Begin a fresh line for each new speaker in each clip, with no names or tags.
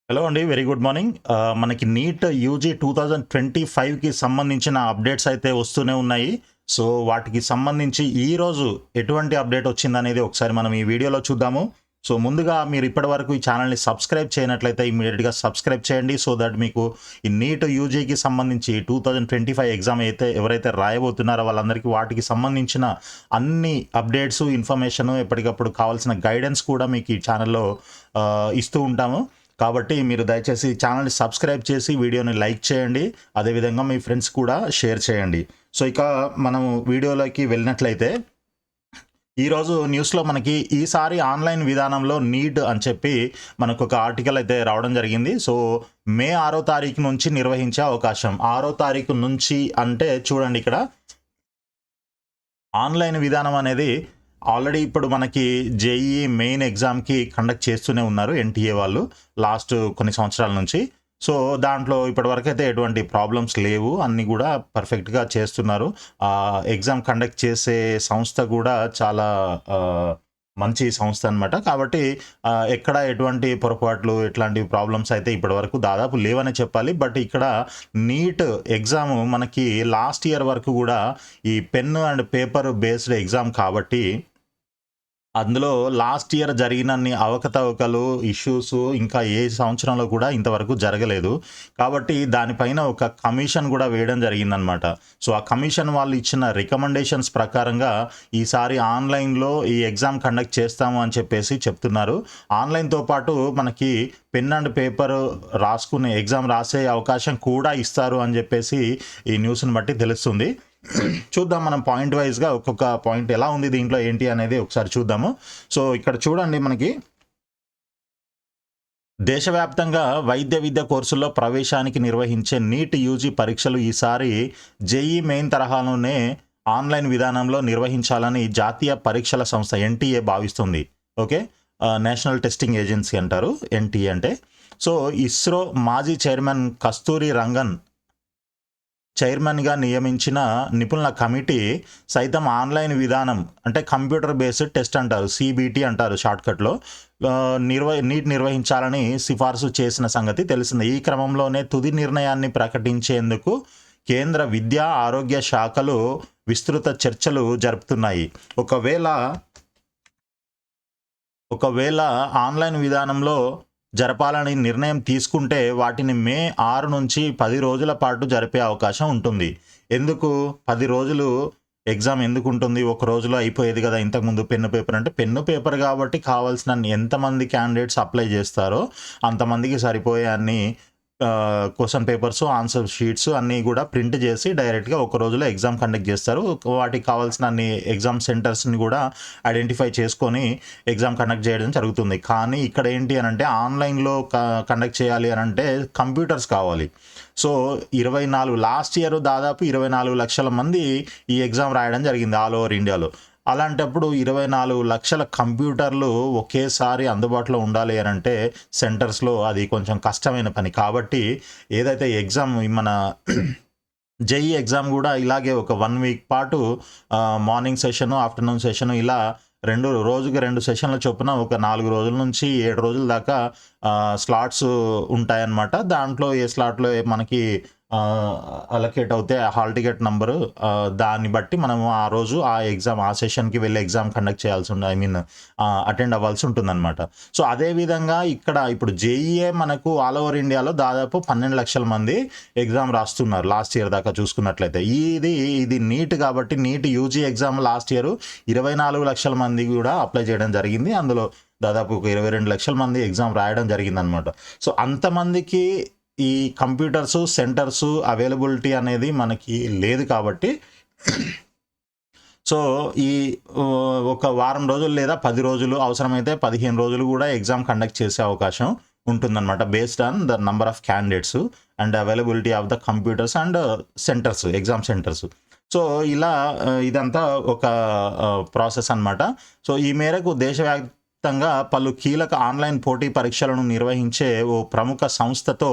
Hello అండి. Very good morning. మనకి NEET UG 2025కి సంబంధించిన అప్డేట్స్ అయితే వస్తూనే ఉన్నాయి. సో, వాటికి సంబంధించి ఈరోజు ఎటువంటి అప్డేట్ వచ్చిందనేది ఒకసారి మనం ఈ వీడియోలో చూద్దాము. సో, ముందుగా మీరు ఇప్పటివరకు ఈ ఛానల్‌ని సబ్స్క్రైబ్ చేయనట్లయితే ఇమ్మీడియేట్‌గా సబ్స్క్రైబ్ చేయండి. సో దట్ మీకు ఈ నీట్ యూజీకి సంబంధించి 2025 ఎగ్జామ్ ఎవరైతే రాయబోతున్నారో వాళ్ళందరికీ వాటికి సంబంధించిన అన్ని అప్డేట్స్, ఇన్ఫర్మేషన్ ఎప్పటికప్పుడు కావాల్సిన గైడెన్స్ కూడా మీకు ఈ ఛానల్‌లో ఇస్తూ ఉంటాము. కాబట్టి మీరు దయచేసి ఛానల్ని సబ్స్క్రైబ్ చేసి వీడియోని లైక్ చేయండి. అదేవిధంగా మీ ఫ్రెండ్స్ కూడా షేర్ చేయండి. సో ఇక మనం వీడియోలోకి వెళ్ళినట్లయితే ఈరోజు న్యూస్లో మనకి ఈసారి ఆన్లైన్ విధానంలో నీట్ అని చెప్పి మనకు ఒక ఆర్టికల్ అయితే రావడం జరిగింది. సో మే 6వ తారీఖు నుంచి నిర్వహించే అవకాశం. 6వ తారీఖు నుంచి అంటే చూడండి ఇక్కడ ఆన్లైన్ విధానం అనేది ఆల్రెడీ ఇప్పుడు మనకి జేఈఈ మెయిన్ ఎగ్జామ్కి కండక్ట్ చేస్తూనే ఉన్నారు ఎన్టీఏ వాళ్ళు లాస్ట్ కొన్ని సంవత్సరాల నుంచి. సో దాంట్లో ఇప్పటివరకు అయితే ఎటువంటి ప్రాబ్లమ్స్ లేవు, అన్నీ కూడా పర్ఫెక్ట్గా చేస్తున్నారు. ఎగ్జామ్ కండక్ట్ చేసే సంస్థ కూడా చాలా మంచి సంస్థ అనమాట. కాబట్టి ఎక్కడ ఎటువంటి పొరపాట్లు ఎట్లాంటి ప్రాబ్లమ్స్ అయితే ఇప్పటివరకు దాదాపు లేవనే చెప్పాలి. బట్ ఇక్కడ నీట్ ఎగ్జామ్ మనకి లాస్ట్ ఇయర్ వరకు కూడా ఈ pen and paper based exam కాబట్టి అందులో లాస్ట్ ఇయర్ జరిగినన్ని అవకతవకలు, ఇష్యూస్ ఇంకా ఏ సంవత్సరంలో కూడా ఇంతవరకు జరగలేదు. కాబట్టి దానిపైన ఒక కమిషన్ కూడా వేయడం జరిగిందనమాట. సో ఆ కమిషన్ వాళ్ళు ఇచ్చిన రికమెండేషన్స్ ప్రకారంగా ఈసారి ఆన్లైన్లో ఈ ఎగ్జామ్ కండక్ట్ చేస్తాము అని చెప్పేసి చెప్తున్నారు. ఆన్లైన్తో పాటు మనకి పెన్ అండ్ పేపర్ రాసుకునే ఎగ్జామ్ రాసే అవకాశం కూడా ఇస్తారు అని చెప్పేసి ఈ న్యూస్ని బట్టి తెలుస్తుంది. చూద్దాం మనం పాయింట్ వైజ్గా ఒక్కొక్క పాయింట్ ఎలా ఉంది దీంట్లో ఏంటి అనేది ఒకసారి చూద్దాము. సో ఇక్కడ చూడండి మనకి దేశవ్యాప్తంగా వైద్య విద్య కోర్సుల్లో ప్రవేశానికి నిర్వహించే నీట్ యూజీ పరీక్షలు ఈసారి జేఈ మెయిన్ తరహాలోనే ఆన్లైన్ విధానంలో నిర్వహించాలని జాతీయ పరీక్షల సంస్థ ఎన్టీఏ భావిస్తుంది. ఓకే, నేషనల్ టెస్టింగ్ ఏజెన్సీ అంటారు ఎన్టీఏ అంటే. సో ఇస్రో మాజీ చైర్మన్ కస్తూరి రంగన్ చైర్మన్గా నియమించిన నిపుణుల కమిటీ సైతం ఆన్లైన్ విధానం అంటే కంప్యూటర్ బేస్డ్ టెస్ట్ అంటారు, సిబిటి అంటారు షార్ట్కట్లో, నీట్ నిర్వహించాలని సిఫార్సు చేసిన సంగతి తెలిసింది. ఈ క్రమంలోనే తుది నిర్ణయాన్ని ప్రకటించేందుకు కేంద్ర విద్యా ఆరోగ్య శాఖలు విస్తృత చర్చలు జరుపుతున్నాయి. ఒకవేళ ఆన్లైన్ విధానంలో జరపాలని నిర్ణయం తీసుకుంటే వాటిని మే 6 నుంచి 10 రోజుల పాటు జరిపే అవకాశం ఉంటుంది. ఎందుకు 10 రోజులు ఎగ్జామ్ ఎందుకు ఉంటుంది? ఒక రోజులో అయిపోయేది కదా ఇంతకుముందు పెన్ను పేపర్ అంటే. పెన్ను పేపర్ కాబట్టి కావాల్సిన ఎంతమంది క్యాండిడేట్స్ అప్లై చేస్తారో అంతమందికి సరిపోయే అన్ని క్వశ్చన్ పేపర్స్, ఆన్సర్ షీట్స్ అన్నీ కూడా ప్రింట్ చేసి డైరెక్ట్గా ఒక రోజులో ఎగ్జామ్ కండక్ట్ చేస్తారు. వాటికి కావాల్సిన అన్ని ఎగ్జామ్ సెంటర్స్ని కూడా ఐడెంటిఫై చేసుకొని ఎగ్జామ్ కండక్ట్ చేయడం జరుగుతుంది. కానీ ఇక్కడ ఏంటి అని అంటే ఆన్లైన్లో కండక్ట్ చేయాలి అని అంటే కంప్యూటర్స్ కావాలి. సో 24 లాస్ట్ ఇయర్ దాదాపు 24 లక్షల మంది ఈ ఎగ్జామ్ రాయడం జరిగింది ఆల్ ఓవర్ ఇండియాలో. అలాంటప్పుడు 24 లక్షల కంప్యూటర్లు ఒకేసారి అందుబాటులో ఉండాలి అని అంటే సెంటర్స్లో అది కొంచెం కష్టమైన పని. కాబట్టి ఏదైతే ఎగ్జామ్ మన జేఈ ఎగ్జామ్ కూడా ఇలాగే ఒక 1 వీక్ పాటు మార్నింగ్ సెషను, ఆఫ్టర్నూన్ సెషను ఇలా రోజుకి 2 సెషన్ల చొప్పున ఒక 4 రోజుల నుంచి 7 రోజుల దాకా స్లాట్స్ ఉంటాయన్నమాట. దాంట్లో ఏ స్లాట్లో మనకి అలొకేట్ అవుతే హాల్ టికెట్ నంబరు దాన్ని బట్టి మనం ఆ రోజు ఆ ఎగ్జామ్ ఆ సెషన్కి వెళ్ళి ఎగ్జామ్ కండక్ట్ చేయాల్సి ఉంటుంది, అటెండ్ అవ్వాల్సి ఉంటుందన్నమాట. సో అదేవిధంగా ఇక్కడ ఇప్పుడు జేఈఏ మనకు ఆల్ ఓవర్ ఇండియాలో దాదాపు 12 లక్షల మంది ఎగ్జామ్ రాస్తున్నారు లాస్ట్ ఇయర్ దాకా చూసుకున్నట్లయితే. ఇది నీట్ కాబట్టి NEET UG exam last year 24 లక్షల మంది కూడా అప్లై చేయడం జరిగింది. అందులో దాదాపు ఒక 22 లక్షల మంది ఎగ్జామ్ రాయడం జరిగిందనమాట. సో అంతమందికి ఈ కంప్యూటర్స్ సెంటర్స్ అవైలబిలిటీ అనేది మనకి లేదు కాబట్టి సో ఈ ఒక వారం రోజులు లేదా 10 రోజులు అవసరమైతే 15 రోజులు కూడా ఎగ్జామ్ కండక్ట్ చేసే అవకాశం ఉంటుందన్నమాట, based on the number of candidates and availability of the computers and centres, exam centres. So ఇలా ఇదంతా ఒక ప్రాసెస్ అన్నమాట. సో ఈ మేరకు దేశవ్యాప్తంగా పలు కీలక ఆన్లైన్ పోటీ పరీక్షలను నిర్వహించే ఓ ప్రముఖ సంస్థతో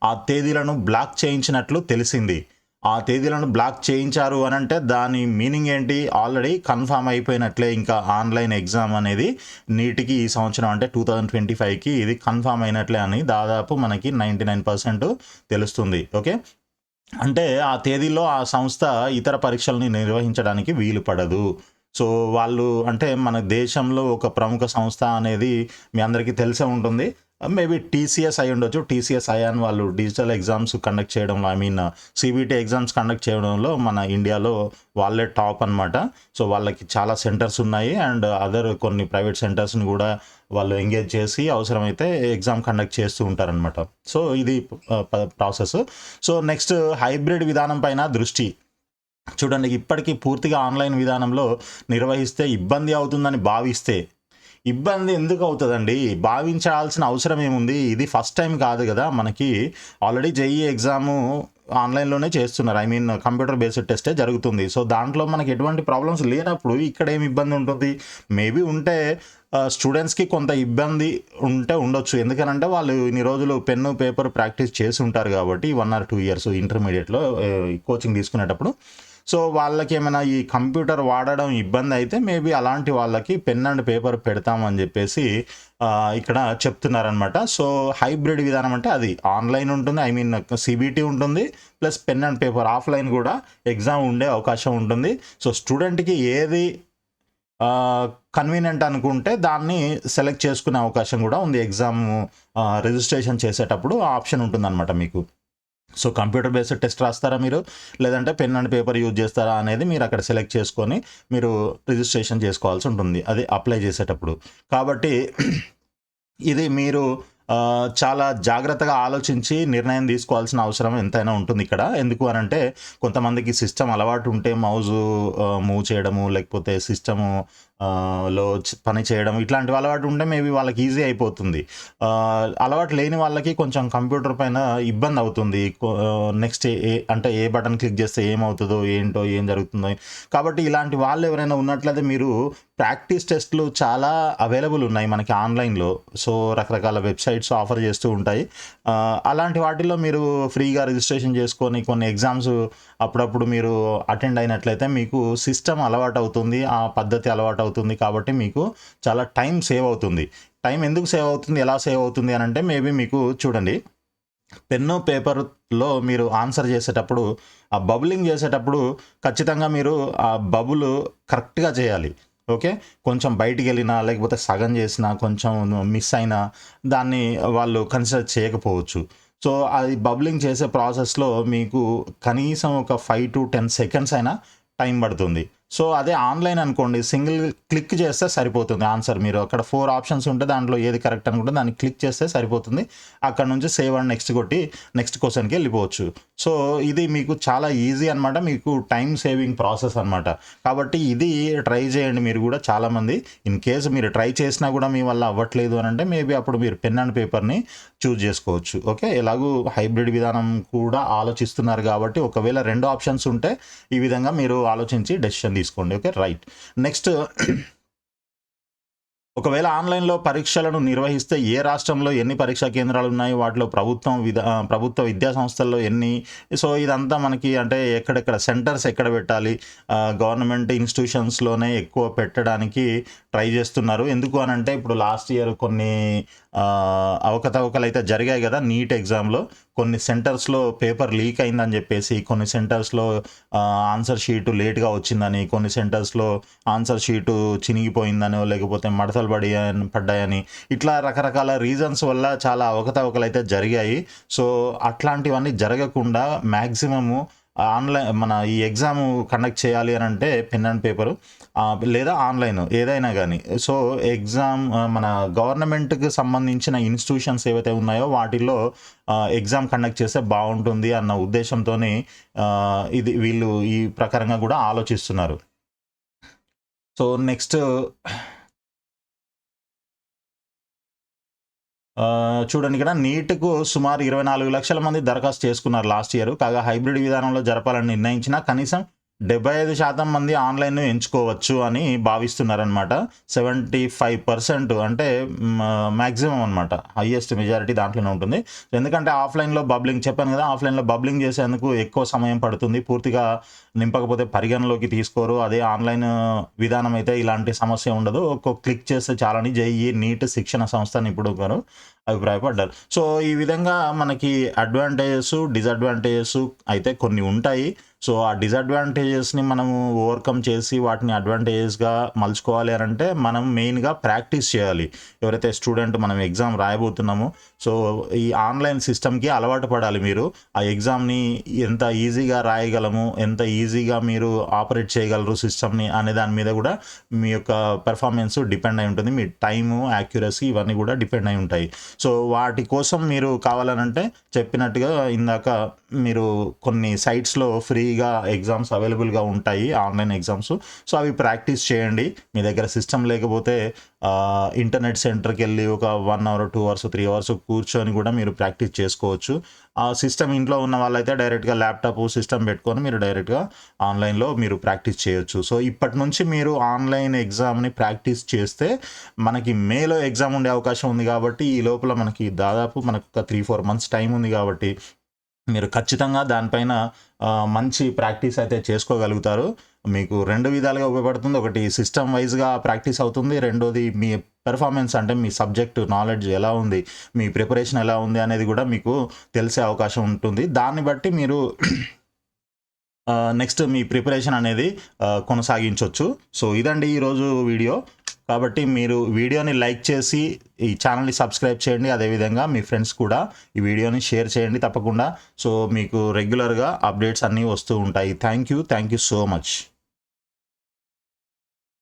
ఆ తేదీలను బ్లాక్ చేయించినట్లు తెలిసింది. ఆ తేదీలను బ్లాక్ చేయించారు అని అంటే దాని మీనింగ్ ఏంటి? ఆల్రెడీ కన్ఫర్మ్ అయిపోయినట్లే. ఇంకా ఆన్లైన్ ఎగ్జామ్ అనేది నీట్‌కి ఈ సంవత్సరం అంటే 2025కి ఇది కన్ఫర్మ్ అయినట్లే అని దాదాపు మనకి 99% తెలుస్తుంది. ఓకే. అంటే ఆ తేదీలో ఆ సంస్థ ఇతర పరీక్షల్ని నిర్వహించడానికి వీలు పడదు. సో, వాళ్ళు అంటే మన దేశంలో ఒక ప్రముఖ సంస్థ అనేది మీ అందరికీ తెలిసే ఉంటుంది. మేబీ టీసీఎస్ అయ్యుండొచ్చు. టీసీఎస్ అయాన్ వాళ్ళు డిజిటల్ ఎగ్జామ్స్ కండక్ట్ చేయడంలో సీబీటీ ఎగ్జామ్స్ కండక్ట్ చేయడంలో మన ఇండియాలో వాళ్ళే టాప్ అనమాట. సో, వాళ్ళకి చాలా సెంటర్స్ ఉన్నాయి. అండ్ అదర్ కొన్ని ప్రైవేట్ సెంటర్స్‌ని గూడా వాళ్ళు ఎంగేజ్ చేసి అవసరమైతే ఎగ్జామ్ కండక్ట్ చేస్తూ ఉంటారనమాట. సో, ఇది ప్రాసెస్. సో, నెక్స్ట్ హైబ్రిడ్ విధానం పైన దృష్టి. చూడండి, ఇప్పటికీ పూర్తిగా ఆన్లైన్ విధానంలో నిర్వహిస్తే ఇబ్బంది అవుతుందని భావిస్తే, ఇబ్బంది ఎందుకు అవుతుందండి? భావించాల్సిన అవసరం ఏముంది? ఇది ఫస్ట్ టైం కాదు కదా మనకి. ఆల్రెడీ జేఈఈ ఎగ్జాము ఆన్లైన్లోనే చేస్తున్నారు. కంప్యూటర్ బేస్డ్ టెస్టే జరుగుతుంది. సో, దాంట్లో మనకి ఎటువంటి ప్రాబ్లమ్స్ లేనప్పుడు ఇక్కడ ఏమి ఇబ్బంది ఉంటుంది? మేబీ ఉంటే స్టూడెంట్స్కి కొంత ఇబ్బంది ఉంటే ఉండొచ్చు. ఎందుకనంటే వాళ్ళు ఇన్ని రోజులు పెన్ను పేపర్ ప్రాక్టీస్ చేసి ఉంటారు కాబట్టి 1 or 2 years ఇంటర్మీడియట్లో కోచింగ్ తీసుకునేటప్పుడు. సో, వాళ్ళకి ఏమైనా ఈ కంప్యూటర్ వాడడం ఇబ్బంది అయితే మేబీ అలాంటి వాళ్ళకి పెన్ అండ్ పేపర్ పెడతామని చెప్పేసి ఇక్కడ చెప్తున్నారనమాట. సో, హైబ్రిడ్ విధానం అంటే అది ఆన్లైన్ ఉంటుంది. సీబీటీ ఉంటుంది. Plus pen and paper offline కూడా ఎగ్జామ్ ఉండే అవకాశం ఉంటుంది. సో, స్టూడెంట్కి ఏది కన్వీనియంట్ అనుకుంటే దాన్ని సెలెక్ట్ చేసుకునే అవకాశం కూడా ఉంది. ఎగ్జామ్ రిజిస్ట్రేషన్ చేసేటప్పుడు ఆప్షన్ ఉంటుందన్నమాట మీకు. సో, కంప్యూటర్ బేస్డ్ టెస్ట్ రాస్తారా మీరు? లేదంటే పెన్ అండ్ పేపర్ యూజ్ చేస్తారా అనేది మీరు అక్కడ సెలెక్ట్ చేసుకొని మీరు రిజిస్ట్రేషన్ చేసుకోవాల్సి ఉంటుంది అది అప్లై చేసేటప్పుడు. కాబట్టి ఇది మీరు చాలా జాగ్రత్తగా ఆలోచించి నిర్ణయం తీసుకోవాల్సిన అవసరం ఎంతైనా ఉంటుంది ఇక్కడ. ఎందుకు అనంటే కొంతమందికి సిస్టమ్ అలవాటు ఉంటే మౌజు మూవ్ చేయడము, లేకపోతే సిస్టము లో పని చేయడం ఇట్లాంటివి అలవాటు ఉంటే మేబీ వాళ్ళకి ఈజీ అయిపోతుంది. అలవాటు లేని వాళ్ళకి కొంచెం కంప్యూటర్ పైన ఇబ్బంది అవుతుంది. నెక్స్ట్ అంటే ఏ బటన్ క్లిక్ చేస్తే ఏమవుతుందో ఏంటో ఏం జరుగుతుందో. కాబట్టి ఇలాంటి వాళ్ళు ఎవరైనా ఉన్నట్లయితే మీరు ప్రాక్టీస్ టెస్ట్లు చాలా అవైలబుల్ ఉన్నాయి మనకి ఆన్లైన్లో. సో, రకరకాల వెబ్సైట్స్ ఆఫర్ చేస్తూ ఉంటాయి. అలాంటి వాటిల్లో మీరు ఫ్రీగా రిజిస్ట్రేషన్ చేసుకొని కొన్ని ఎగ్జామ్స్ అప్పుడప్పుడు మీరు అటెండ్ అయినట్లయితే మీకు సిస్టమ్ అలవాటు అవుతుంది. ఆ పద్ధతి అలవాటు అవుతుంది. కాబట్టి మీకు చాలా టైం సేవ్ అవుతుంది. టైం ఎందుకు సేవ్ అవుతుంది? ఎలా సేవ్ అవుతుంది అని అంటే మేబీ మీకు చూడండి, పెన్ను పేపర్లో మీరు ఆన్సర్ చేసేటప్పుడు ఆ బబులింగ్ చేసేటప్పుడు ఖచ్చితంగా మీరు ఆ బబుల్ కరెక్ట్గా చేయాలి. ఓకే. కొంచెం బయటికి వెళ్ళినా లేకపోతే సగం చేసినా కొంచెం మిస్ అయినా దాన్ని వాళ్ళు కన్సిడర్ చేయకపోవచ్చు. సో, అది బబ్లింగ్ చేసే ప్రాసెస్లో మీకు కనీసం ఒక 5 to 10 seconds అయినా టైం పడుతుంది. సో, అదే ఆన్లైన్ అనుకోండి, సింగిల్ క్లిక్ చేస్తే సరిపోతుంది ఆన్సర్. మీరు అక్కడ 4 ఆప్షన్స్ ఉంటే దాంట్లో ఏది కరెక్ట్ అనుకుంటే దాన్ని క్లిక్ చేస్తే సరిపోతుంది. అక్కడ నుంచి సేవ్ అండ్ నెక్స్ట్ కొట్టి నెక్స్ట్ క్వశ్చన్కి వెళ్ళిపోవచ్చు. సో, ఇది మీకు చాలా ఈజీ అనమాట. మీకు టైం సేవింగ్ ప్రాసెస్ అనమాట. కాబట్టి ఇది ట్రై చేయండి మీరు కూడా చాలామంది. ఇన్ కేసు మీరు ట్రై చేసినా కూడా మీ వల్ల అవ్వట్లేదు అని అంటే మేబీ అప్పుడు మీరు పెన్ అండ్ పేపర్ని చూజ్ చేసుకోవచ్చు. ఓకే. ఎలాగూ హైబ్రిడ్ విధానం కూడా ఆలోచిస్తున్నారు కాబట్టి ఒకవేళ 2 ఆప్షన్స్ ఉంటే ఈ విధంగా మీరు ఆలోచించి డెసిషన్ తీసుకోండి. ఓకే. రైట్. నెక్స్ట్, ఒకవేళ ఆన్లైన్లో పరీక్షలను నిర్వహిస్తే ఏ రాష్ట్రంలో ఎన్ని పరీక్షా కేంద్రాలు ఉన్నాయి, వాటిలో ప్రభుత్వ విద్యా సంస్థల్లో ఎన్ని, సో ఇదంతా మనకి అంటే ఎక్కడెక్కడ సెంటర్స్ ఎక్కడ పెట్టాలి, గవర్నమెంట్ ఇన్స్టిట్యూషన్స్లోనే ఎక్కువ పెట్టడానికి ట్రై చేస్తున్నారు. ఎందుకు అని అంటే ఇప్పుడు లాస్ట్ ఇయర్ కొన్ని అవకతవకలు అయితే జరిగాయి కదా నీట్ ఎగ్జామ్లో. కొన్ని సెంటర్స్లో పేపర్ లీక్ అయిందని చెప్పేసి, కొన్ని సెంటర్స్లో ఆన్సర్ షీటు లేట్గా వచ్చిందని, కొన్ని సెంటర్స్లో ఆన్సర్ షీటు చినిగిపోయిందనో లేకపోతే మడతలు పడ్డాయని, ఇట్లా రకరకాల రీజన్స్ వల్ల చాలా అవకతవకలు అయితే జరిగాయి. సో, అట్లాంటివన్నీ జరగకుండా మ్యాక్సిమము మన ఈ ఎగ్జామ్ కండక్ట్ చేయాలి అని అంటే పెన్ అండ్ పేపరు లేదా ఆన్లైన్ ఏదైనా కానీ. సో, ఎగ్జామ్ మన గవర్నమెంట్కి సంబంధించిన ఇన్స్టిట్యూషన్స్ ఏవైతే ఉన్నాయో వాటిల్లో ఎగ్జామ్ కండక్ట్ చేస్తే బాగుంటుంది అన్న ఉద్దేశంతో ఇది వీళ్ళు ఈ ప్రకారంగా కూడా ఆలోచిస్తున్నారు. సో, నెక్స్ట్ చూడండి, ఇక్కడ నీట్‌కు సుమారు 24 లక్షల మంది దరఖాస్తు చేసుకున్నారు లాస్ట్ ఇయర్. కాగా హైబ్రిడ్ విధానంలో జరపాలని నిర్ణయించినా కనీసం 75% మంది ఆన్‌లైన్‌ను ఎంచుకోవచ్చు అని భావిస్తున్నారనమాట. 75% అంటే మాక్సిమం అనమాట. హైయెస్ట్ మెజారిటీ దాంట్లోనే ఉంటుంది. ఎందుకంటే ఆఫ్‌లైన్‌లో బబ్లింగ్ చెప్పాను కదా! ఆఫ్‌లైన్‌లో బబ్లింగ్ చేసేందుకు ఎక్కువ సమయం పడుతుంది. పూర్తిగా నింపకపోతే పరిగణలోకి తీసుకోరు. అదే ఆన్‌లైన్ విధానం అయితే ఇలాంటి సమస్య ఉండదు. క్లిక్ చేస్తే చాలని జేఈఈ, నీట్ శిక్షణ సంస్థ నిపుణులు అభిప్రాయపడ్డారు. సో, ఈ విధంగా మనకి అడ్వాంటేజెస్, డిసడ్వాంటేజెస్ అయితే కొన్ని ఉంటాయి. సో, ఆ డిసడ్వాంటేజెస్‌ని మనము ఓవర్‌కమ్ చేసి వాటిని అడ్వాంటేజెస్‌గా మలుచుకోవాలి అనంటే మనం మెయిన్‌గా ప్రాక్టీస్ చేయాలి. ఎవరైతే స్టూడెంట్ మనం ఎగ్జామ్ రాయబోతున్నామో, సో, ఈ ఆన్‌లైన్ సిస్టమ్‌కి అలవాటు పడాలి మీరు. ఆ ఎగ్జామ్‌ని ఎంత ఈజీగా రాయగలము, ఎంత ఈజీగా మీరు ఆపరేట్ చేయగలరు సిస్టమ్‌ని అనే దాని మీద కూడా మీ యొక్క పెర్ఫార్మెన్స్ డిపెండ్ అయి ఉంటుంది. మీ టైము, యాక్యురసీ ఇవన్నీ కూడా డిపెండ్ అయి ఉంటాయి. సో, వాటి కోసం మీరు కావాలనంటే చెప్పినట్టుగా ఇందాక మీరు కొన్ని సైట్స్‌లో ఫ్రీగా ఎగ్జామ్స్ అవైలబుల్‌గా ఉంటాయి. Online exams. సో, అవి ప్రాక్టీస్ చేయండి. మీ దగ్గర సిస్టమ్ లేకపోతే ఇంటర్నెట్ సెంటర్‌కెళ్ళి ఒక 1 అవర్, 2 అవర్స్, 3 అవర్స్ కూర్చొని కూడా మీరు ప్రాక్టీస్ చేసుకోవచ్చు. ఆ సిస్టమ్ ఇంట్లో ఉన్న వాళ్ళైతే డైరెక్ట్‌గా ల్యాప్‌టాప్, సిస్టమ్ పెట్టుకొని మీరు డైరెక్ట్‌గా ఆన్‌లైన్‌లో మీరు ప్రాక్టీస్ చేయొచ్చు. సో, ఇప్పటి నుంచి మీరు ఆన్‌లైన్ ఎగ్జామ్‌ని ప్రాక్టీస్ చేస్తే మనకి మేలో ఎగ్జామ్ ఉండే అవకాశం ఉంది కాబట్టి, ఈ లోపల మనకి దాదాపు మనకొక 3, 4 మంత్స్ టైం ఉంది కాబట్టి మీరు ఖచ్చితంగా దానిపైన మంచి ప్రాక్టీస్ అయితే చేసుకోగలుగుతారు. మీకు 2 విధాలుగా ఉపయోగపడుతుంది. ఒకటి సిస్టమ్ వైస్‌గా ప్రాక్టీస్ అవుతుంది. రెండోది మీ పెర్ఫార్మెన్స్ అంటే మీ సబ్జెక్ట్ నాలెడ్జ్ ఎలా ఉంది, మీ ప్రిపరేషన్ ఎలా ఉంది అనేది కూడా మీకు తెలిసే అవకాశం ఉంటుంది. దాన్ని బట్టి మీరు నెక్స్ట్ మీ ప్రిపరేషన్ అనేది కొనసాగించొచ్చు. సో, ఇదండి ఈరోజు వీడియో. కాబట్టి మీరు వీడియోని లైక్ చేసి ఈ ఛానల్‌ని సబ్స్క్రైబ్ చేయండి. అదేవిధంగా మీ ఫ్రెండ్స్ కూడా ఈ వీడియోని షేర్ చేయండి తప్పకుండా. సో, మీకు రెగ్యులర్‌గా అప్డేట్స్ అన్నీ వస్తూ ఉంటాయి. Thank you so much.